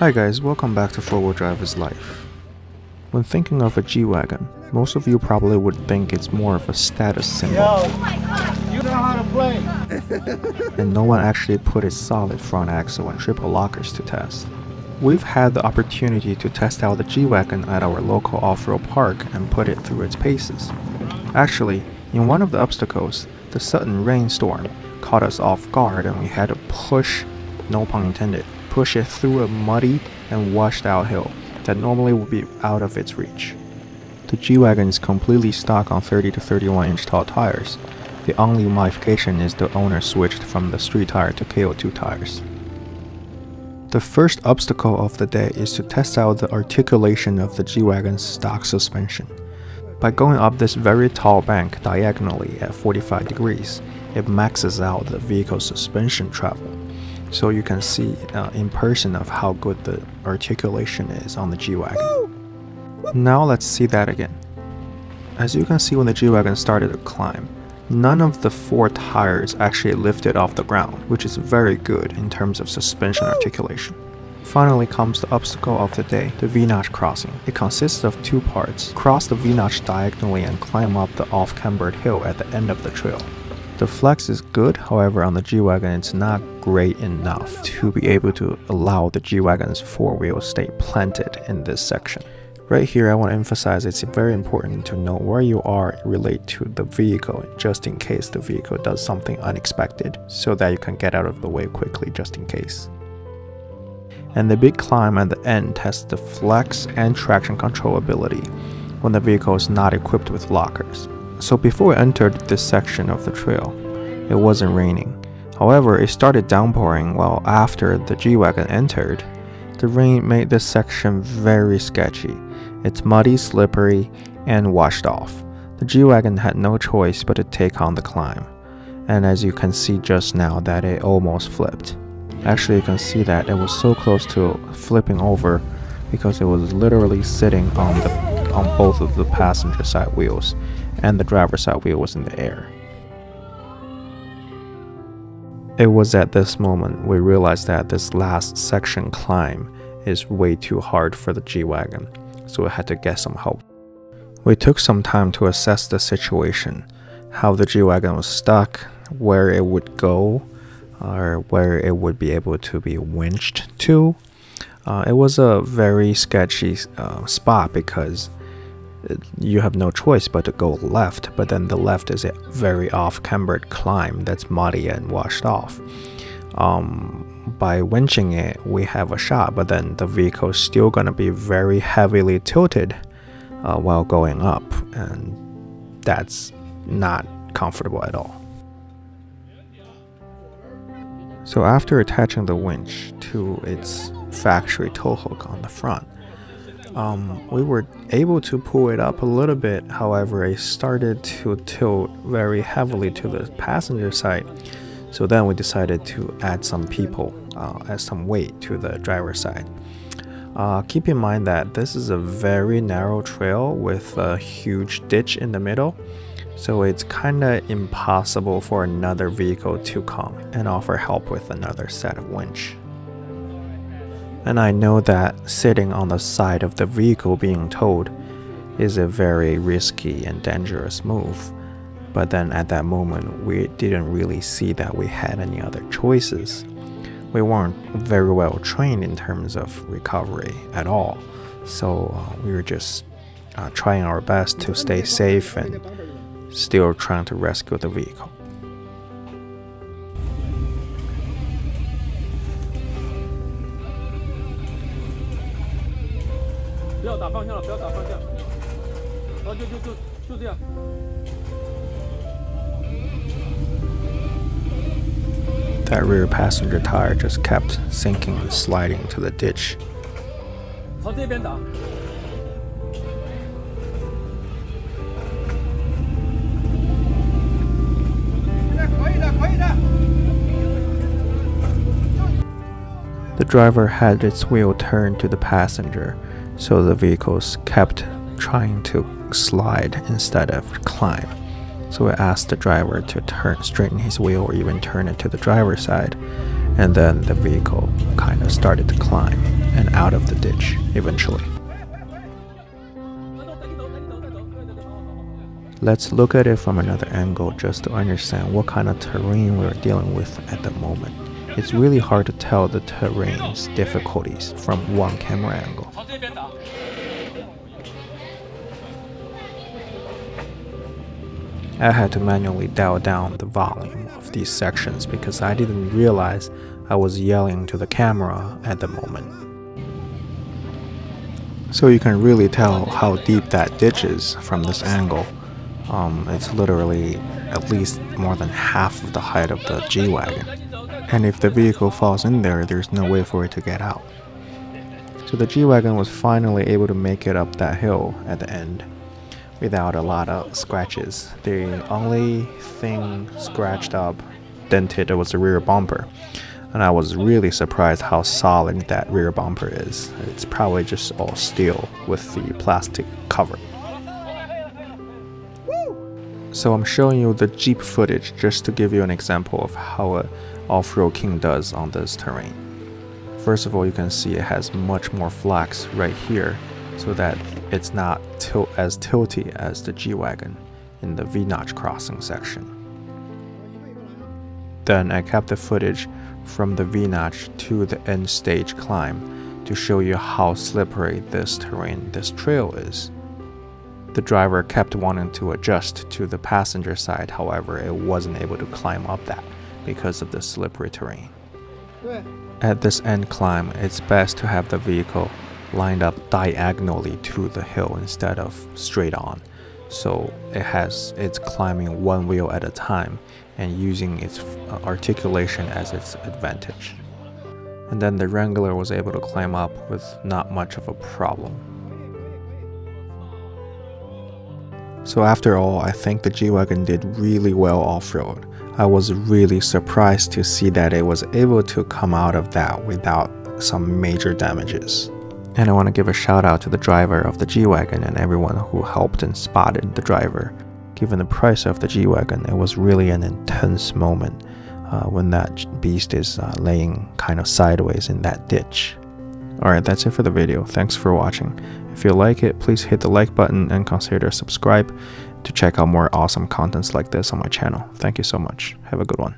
Hi guys, welcome back to 4-Wheel Driver's Life. When thinking of a G-wagon, most of you probably would think it's more of a status symbol. Yo, you know how to play. And no one actually put its solid front axle and triple lockers to test. We've had the opportunity to test out the G-wagon at our local off-road park and put it through its paces. Actually, in one of the obstacles, the sudden rainstorm caught us off guard and we had to push, no pun intended, push it through a muddy and washed out hill that normally would be out of its reach. The G-wagon is completely stock on 30 to 31 inch tall tires. The only modification is the owner switched from the street tire to KO2 tires. The first obstacle of the day is to test out the articulation of the G-wagon's stock suspension. By going up this very tall bank diagonally at 45 degrees, it maxes out the vehicle's suspension travel. So you can see in person of how good the articulation is on the G-wagon. Now let's see that again. As you can see, when the G-wagon started to climb, none of the 4 tires actually lifted off the ground, which is very good in terms of suspension articulation. Finally comes the obstacle of the day, the V-notch crossing. It consists of 2 parts. Cross the V-notch diagonally and climb up the off-cambered hill at the end of the trail. The flex is good, however on the G-wagon it's not great enough to be able to allow the G-wagon's 4 wheels stay planted in this section. Right here I want to emphasize it's very important to know where you are relate to the vehicle just in case the vehicle does something unexpected so that you can get out of the way quickly just in case. And the big climb at the end tests the flex and traction control ability when the vehicle is not equipped with lockers. So before we entered this section of the trail, it wasn't raining. However, it started downpouring while after the G-wagon entered. The rain made this section very sketchy. It's muddy, slippery, and washed off. The G-wagon had no choice but to take on the climb. And as you can see just now that it almost flipped. Actually, you can see that it was so close to flipping over because it was literally sitting on both of the passenger side wheels, and the driver's side wheel was in the air. It was at this moment we realized that this last section climb is way too hard for the G-wagon, so we had to get some help. We took some time to assess the situation, how the G-wagon was stuck, where it would go, or where it would be able to be winched to. It was a very sketchy spot because you have no choice but to go left, but then the left is a very off-cambered climb that's muddy and washed off. By winching it, we have a shot, but then the vehicle is still going to be very heavily tilted while going up, and that's not comfortable at all. So after attaching the winch to its factory tow hook on the front, we were able to pull it up a little bit. However, it started to tilt very heavily to the passenger side, so then we decided to add some people, add some weight to the driver's side. Keep in mind that this is a very narrow trail with a huge ditch in the middle, so it's kinda impossible for another vehicle to come and offer help with another set of winch. And I know that sitting on the side of the vehicle being towed is a very risky and dangerous move. But then at that moment, we didn't really see that we had any other choices. We weren't very well trained in terms of recovery at all. So we were just trying our best to stay safe and still trying to rescue the vehicle. 不要打方向了，不要打方向，然后就这样。That rear passenger tire just kept sinking and sliding into the ditch. 朝这边打。可以的，可以的。 The driver had its wheel turned to the passenger, so the vehicles kept trying to slide instead of climb. So I asked the driver to straighten his wheel or even turn it to the driver's side, and then the vehicle kind of started to climb. and out of the ditch eventually. Let's look at it from another angle just to understand what kind of terrain we're dealing with at the moment. It's really hard to tell the terrain's difficulties from one camera angle. I had to manually dial down the volume of these sections because I didn't realize I was yelling to the camera at the moment. So you can really tell how deep that ditch is from this angle. It's literally at least more than half of the height of the G-wagon. And if the vehicle falls in there, there's no way for it to get out. So the G-wagon was finally able to make it up that hill at the end without a lot of scratches. The only thing scratched up, dented, was the rear bumper. And I was really surprised how solid that rear bumper is. It's probably just all steel with the plastic cover. So I'm showing you the Jeep footage just to give you an example of how an off-road king does on this terrain. First of all, you can see it has much more flex right here so that it's not as tilty as the G-wagon in the V-notch crossing section. Then I kept the footage from the V-notch to the end stage climb to show you how slippery this terrain, this trail is. The driver kept wanting to adjust to the passenger side, however, it wasn't able to climb up that because of the slippery terrain. At this end climb, it's best to have the vehicle lined up diagonally to the hill instead of straight on. So it's climbing one wheel at a time and using its articulation as its advantage. And then the Wrangler was able to climb up with not much of a problem. So after all, I think the G-wagon did really well off-road. I was really surprised to see that it was able to come out of that without some major damages. And I want to give a shout out to the driver of the G-wagon and everyone who helped and spotted the driver. Given the price of the G-wagon, it was really an intense moment when that beast is laying kind of sideways in that ditch. Alright, that's it for the video. Thanks for watching. If you like it, please hit the like button and consider subscribe to check out more awesome contents like this on my channel. Thank you so much. Have a good one.